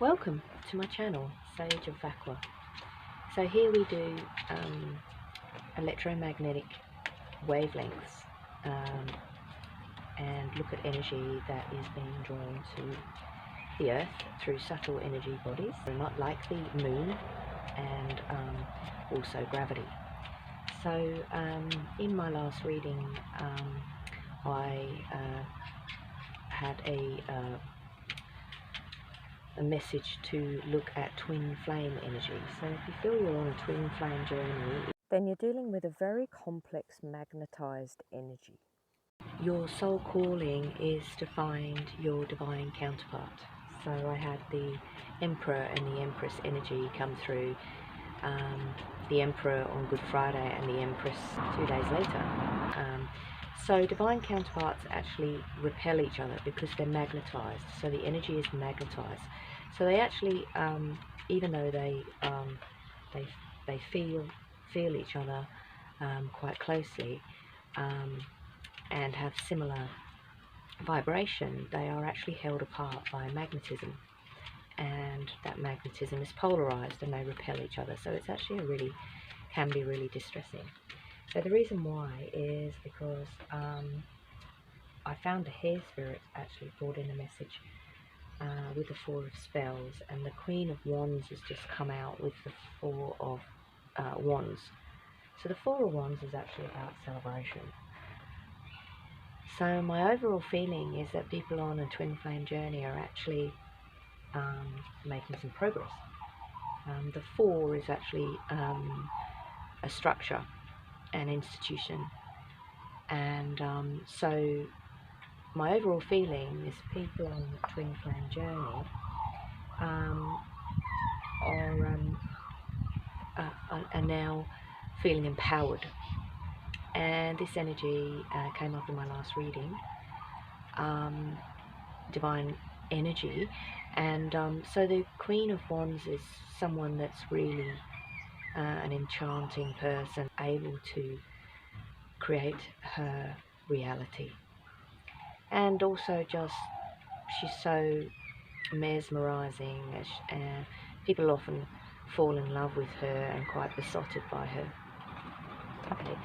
Welcome to my channel, Sage of Aqua. So here we do electromagnetic wavelengths and look at energy that is being drawn to the Earth through subtle energy bodies, not like the Moon and also gravity. So in my last reading I had a message to look at twin flame energy. So if you feel you're on a twin flame journey, then you're dealing with a very complex magnetized energy. Your soul calling is to find your divine counterpart. So I had the Emperor and the Empress energy come through, the Emperor on Good Friday and the Empress 2 days later. So divine counterparts actually repel each other because they're magnetized. So the energy is magnetized. So they actually, even though they feel each other quite closely and have similar vibration, they are actually held apart by magnetism, and that magnetism is polarized and they repel each other. So it's actually can be really distressing. So the reason why is because I found a hair spirit actually brought in a message with the Four of Spells, and the Queen of Wands has just come out with the Four of Wands. So the Four of Wands is actually about celebration. So my overall feeling is that people on a twin flame journey are actually making some progress. The Four is actually a structure, an institution, and so my overall feeling is people on the twin flame journey are now feeling empowered, and this energy came up in my last reading, divine energy, and so the Queen of Wands is someone that's really an enchanting person, able to create her reality, and also just she's so mesmerizing. People often fall in love with her and quite besotted by her. Okay,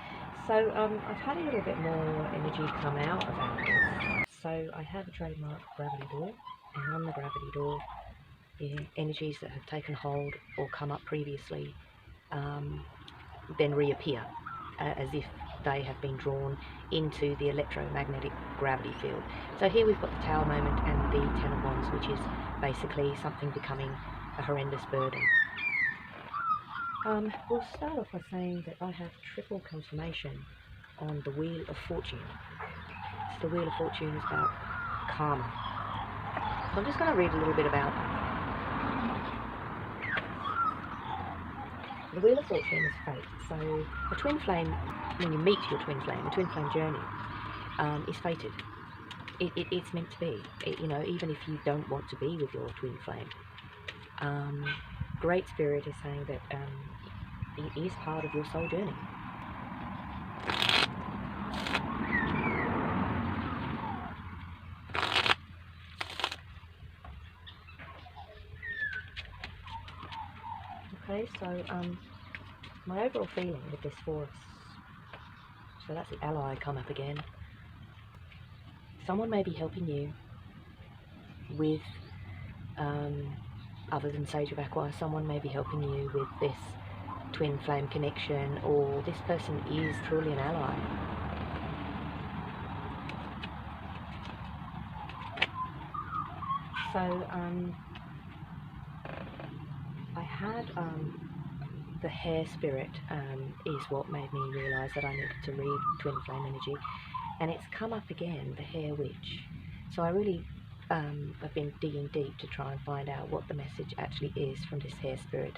so I've had a little bit more energy come out about this. So I have a trademark gravity door, and on the gravity door, energies that have taken hold or come up previously then reappear as if they have been drawn into the electromagnetic gravity field. So here we've got the Tower moment and the Ten of Wands, which is basically something becoming a horrendous burden. We'll start off by saying that I have triple confirmation on the Wheel of Fortune. So the Wheel of Fortune is about karma. So I'm just going to read a little bit about the Wheel of Fortune is fate. So a twin flame, when you meet your twin flame, a twin flame journey is fated. It's meant to be. You know, even if you don't want to be with your twin flame, Great Spirit is saying that it is part of your soul journey. Okay, so my overall feeling with this Four of, so that's the Ally come up again. Someone may be helping you with, other than Sage of Aqua, someone may be helping you with this twin flame connection, or this person is truly an ally. So I had the hair spirit is what made me realise that I needed to read twin flame energy, and it's come up again, the hair witch. So I really I've been digging deep to try and find out what the message actually is from this hair spirit.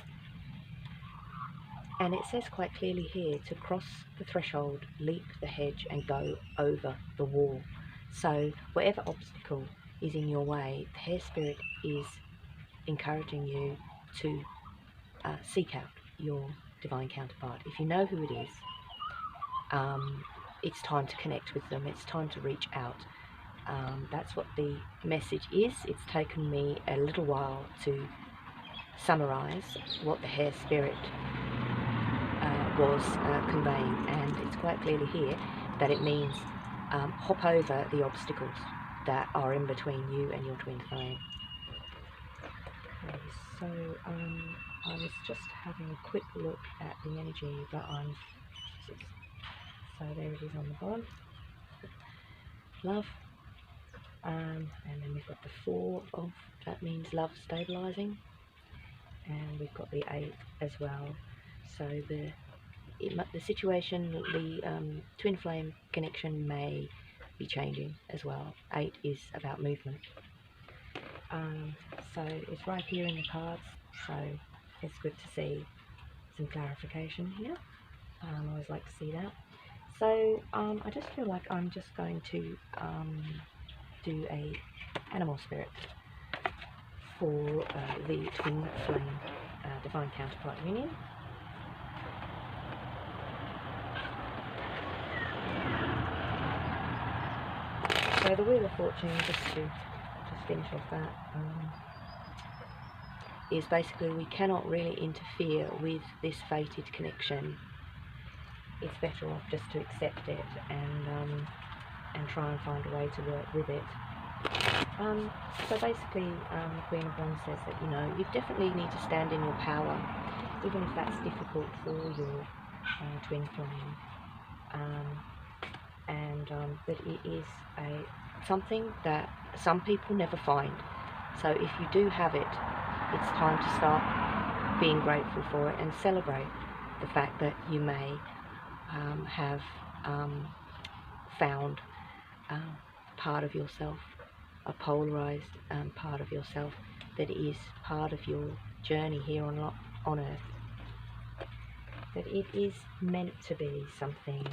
And it says quite clearly here to cross the threshold, leap the hedge and go over the wall. So whatever obstacle is in your way, the hair spirit is encouraging you to seek out your divine counterpart. If you know who it is, it's time to connect with them, it's time to reach out That's what the message is. It's taken me a little while to summarize what the hair spirit was conveying, and it's quite clearly here that it means hop over the obstacles that are in between you and your twin flame. Okay, so I was just having a quick look at the energy that so there it is on the bottom, love, and then we've got the 4 of, that means love stabilizing, and we've got the 8 as well. So the situation, the twin flame connection may be changing as well. 8 is about movement. So it's right here in the cards, so it's good to see some clarification here. I always like to see that. So I just feel like I'm just going to do a animal spirit for the twin flame divine counterpart union. So the Wheel of Fortune, just to finish off that, is basically we cannot really interfere with this fated connection. It's better off just to accept it and try and find a way to work with it. So basically, the Queen of Wands says that, you know, you definitely need to stand in your power, even if that's difficult for your twin flame. But it is something that some people never find. So if you do have it, it's time to start being grateful for it and celebrate the fact that you may have found part of yourself, a polarized part of yourself that is part of your journey here on Earth. That it is meant to be something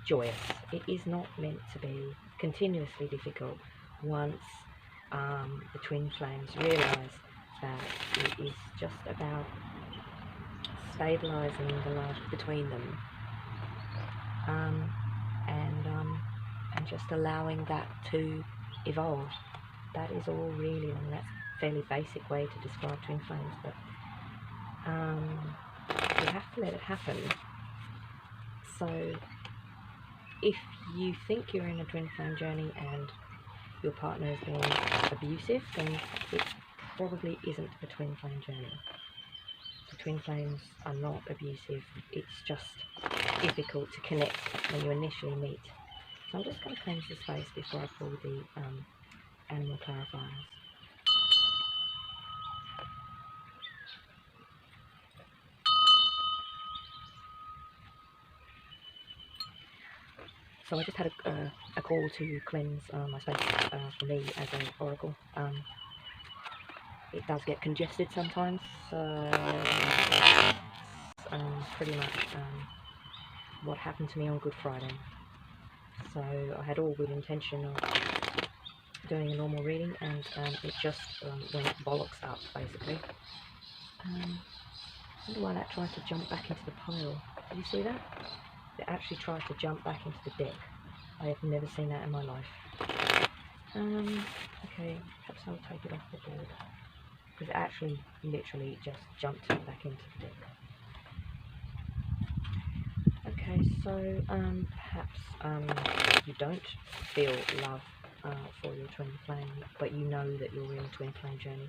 joyous. It is not meant to be continuously difficult once the twin flames realise that it is just about stabilising the love between them, and just allowing that to evolve. That is all really, and that's a fairly basic way to describe twin flames, but you have to let it happen. So if you think you're in a twin flame journey and your partner is being abusive, then it probably isn't a twin flame journey. The twin flames are not abusive, it's just difficult to connect when you initially meet. So I'm just going to cleanse the space before I pull the animal clarifiers. So I just had a call to cleanse my space for me as an oracle. It does get congested sometimes, so pretty much what happened to me on Good Friday. So I had all good intention of doing a normal reading, and it just went bollocks up, basically. I wonder why that tried to jump back into the pile. Did you see that? It actually tried to jump back into the deck. I have never seen that in my life. Okay, perhaps I'll take it off the board, because it actually literally just jumped back into the deck. Okay, so perhaps you don't feel love for your twin flame, but you know that you're in a twin flame journey.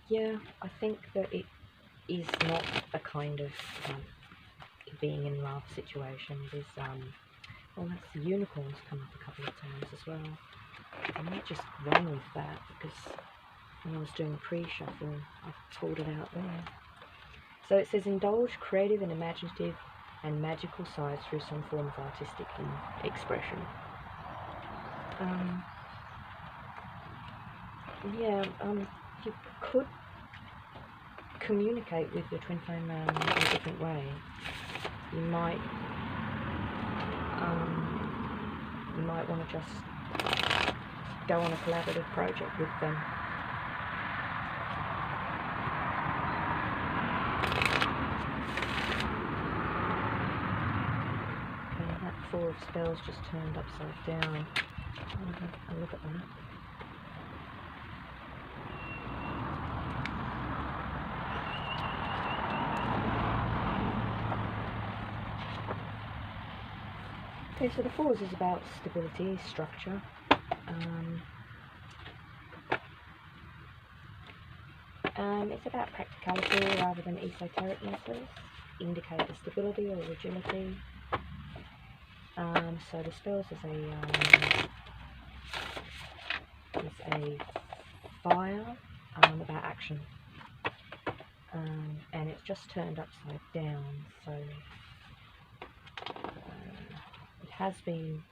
Yeah, I think that it is not a kind of being in love situation. There's well, that's the unicorns come up a couple of times as well. I might just run with that, because when I was doing pre-shuffle, I pulled it out there. So it says, indulge creative and imaginative and magical sides through some form of artistic expression. Yeah, you could communicate with your twin flame in a different way. You might want to just go on a collaborative project with them. Okay, that 4 of spells just turned upside down. I'll look at that. Okay, so the force is about stability, structure. It's about practicality rather than esoteric methods. Indicate the stability or rigidity. So the spells is a fire about action, and it's just turned upside down. So it has been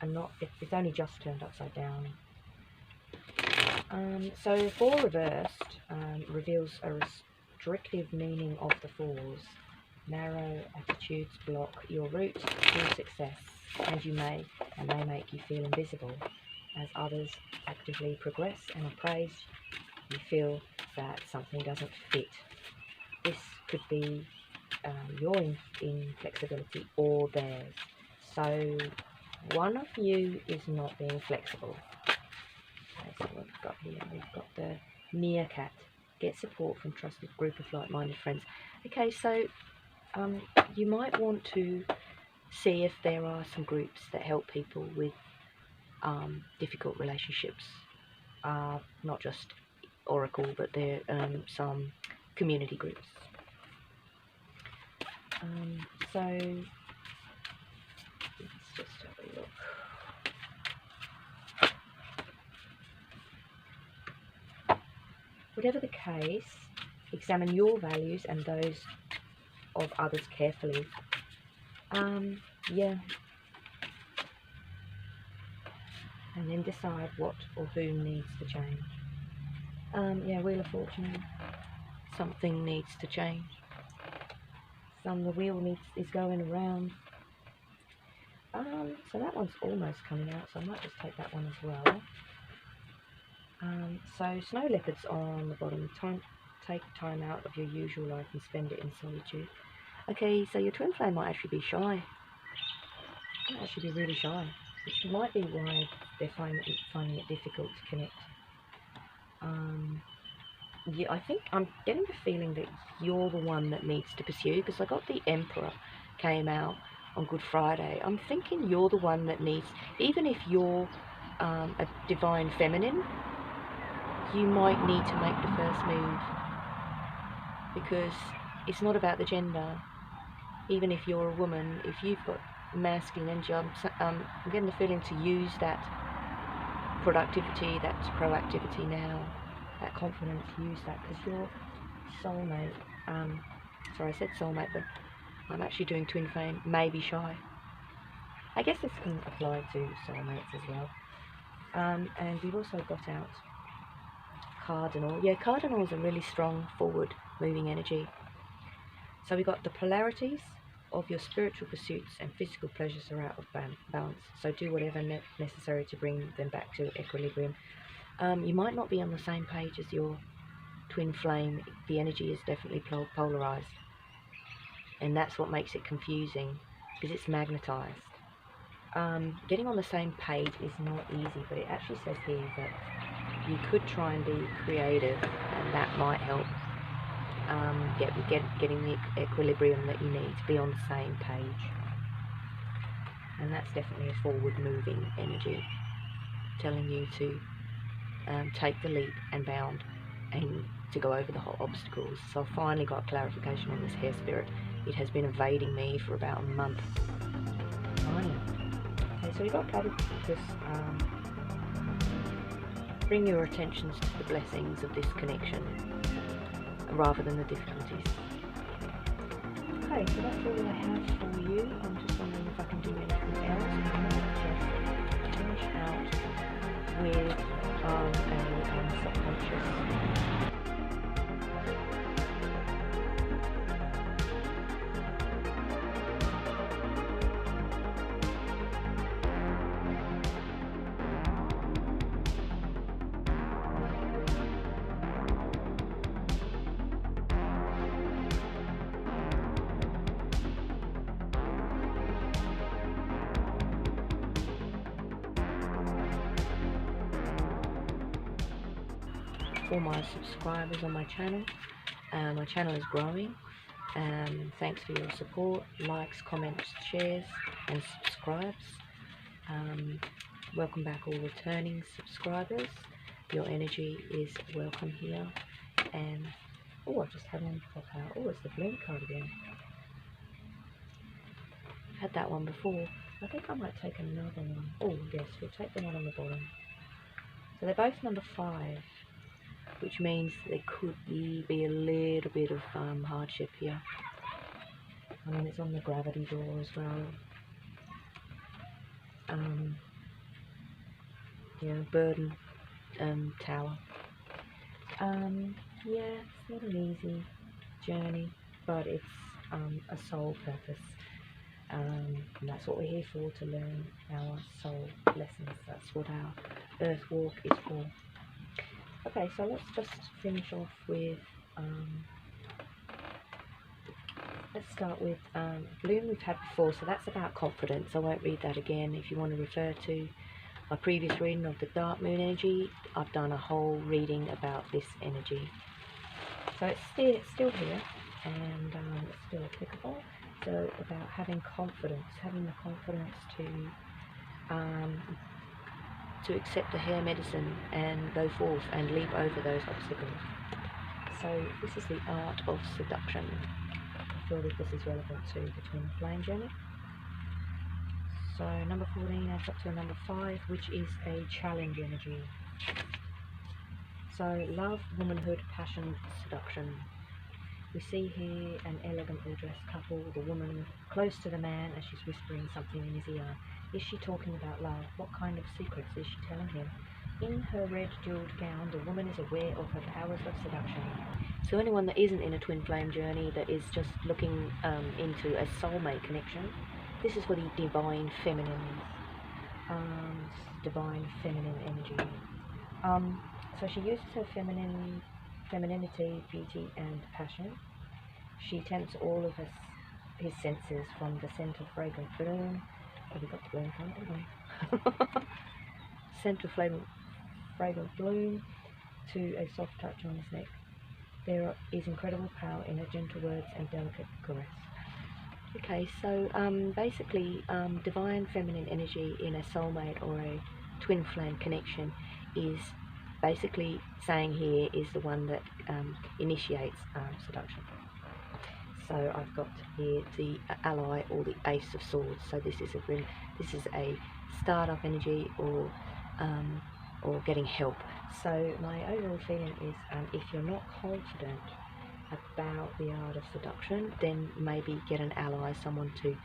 it's only just turned upside down. So for reversed reveals a restrictive meaning of the force. Narrow attitudes block your route to success, and they make you feel invisible. As others actively progress and are praised, you feel that something doesn't fit. This could be your inflexibility or theirs. So one of you is not being flexible. Okay, so what we've got here, we've got the meerkat. Get support from trusted group of like-minded friends. Okay, so you might want to see if there are some groups that help people with difficult relationships. Not just Oracle, but there are some community groups. So let's just have a look. Whatever the case, examine your values and those of others carefully. Yeah. And then decide what or who needs to change. Yeah, Wheel of Fortune. Something needs to change. The wheel is going around. So that one's almost coming out, so I might just take that one as well. So snow leopards on the bottom. Take time out of your usual life and spend it in solitude. Okay, so your twin flame might actually be shy. Might actually be really shy. Which might be why they're finding it difficult to connect. Yeah, I think I'm getting the feeling that you're the one that needs to pursue, because I got the Emperor came out on Good Friday. I'm thinking you're the one that needs, even if you're a divine feminine, you might need to make the first move, because it's not about the gender. Even if you're a woman, if you've got masculine energy, I'm getting the feeling to use that productivity, that proactivity now, that confidence, use that, because your soulmate, sorry I said soulmate, but I'm actually doing twin flame, may be shy. I guess this can apply to soulmates as well. And we've also got out Cardinal. Yeah, Cardinal is a really strong forward moving energy. So we've got the polarities of your spiritual pursuits and physical pleasures are out of balance. So do whatever necessary to bring them back to equilibrium. You might not be on the same page as your twin flame. The energy is definitely polarized, and that's what makes it confusing, because it's magnetized. Getting on the same page is not easy, but it actually says here that you could try and be creative, and that might help getting the equilibrium that you need to be on the same page. And that's definitely a forward moving energy, telling you to take the leap and bound and to go over the hot obstacles. So I finally got clarification on this hair spirit. It has been evading me for about a month. Finally. Okay, so we got platypus. Bring your attentions to the blessings of this connection rather than the difficulties. Okay, so that's all I have for you. I'm just wondering if I can do anything else. I might just finish out with a subconscious. for my subscribers on my channel. My channel is growing. Thanks for your support, likes, comments, shares, and subscribes. Welcome back all returning subscribers. Your energy is welcome here. And oh, I've just had one pop out. Oh, it's the bloom card again. Had that one before. I think I might take another one. Oh yes, we'll take the one on the bottom. So they're both number 5, which means there could be a little bit of hardship here. I mean, it's on the gravity door as well. Yeah, burden tower. Yeah, it's not an easy journey, but it's a soul purpose. And that's what we're here for, to learn our soul lessons. That's what our earth walk is for. Okay, so let's just finish off with, let's start with bloom we've had before, so that's about confidence. I won't read that again. If you want to refer to my previous reading of the dark moon energy, I've done a whole reading about this energy. So it's still here, and it's still applicable. So about having confidence, having the confidence to accept the hair medicine and go forth and leap over those obstacles. So this is the art of seduction. I feel that this is relevant to the twin flame journey. So number 14 adds up to number 5, which is a challenge energy. So love, womanhood, passion, seduction. We see here an elegantly dressed couple, the woman close to the man as she's whispering something in his ear. Is she talking about love? What kind of secrets is she telling him? In her red jeweled gown, the woman is aware of her powers of seduction. So anyone that isn't in a twin flame journey, that is just looking into a soulmate connection, this is for the divine feminine, energy. So she uses her femininity, beauty, and passion. She tempts all of his senses, from the scent of fragrant bloom. Oh, we got the bloom card, didn't we? Scent of fragrant bloom to a soft touch on his neck. There is incredible power in her gentle words and delicate caress. Okay, so basically, divine feminine energy in a soulmate or a twin flame connection is basically saying here is the one that initiates seduction. So I've got here the ally or the ace of swords. So this is a startup energy or getting help. So my overall feeling is if you're not confident about the art of seduction, then maybe get an ally, someone to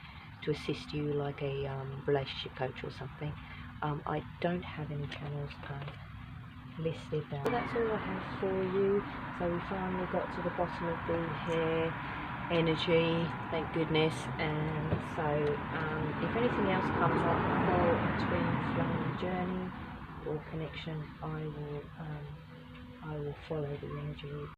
assist you, like a relationship coach or something. I don't have any channels listed there. So that's all I have for you. So we finally got to the bottom of the hair energy, thank goodness. And so if anything else comes up for a twin flame journey or connection, I will follow the energy.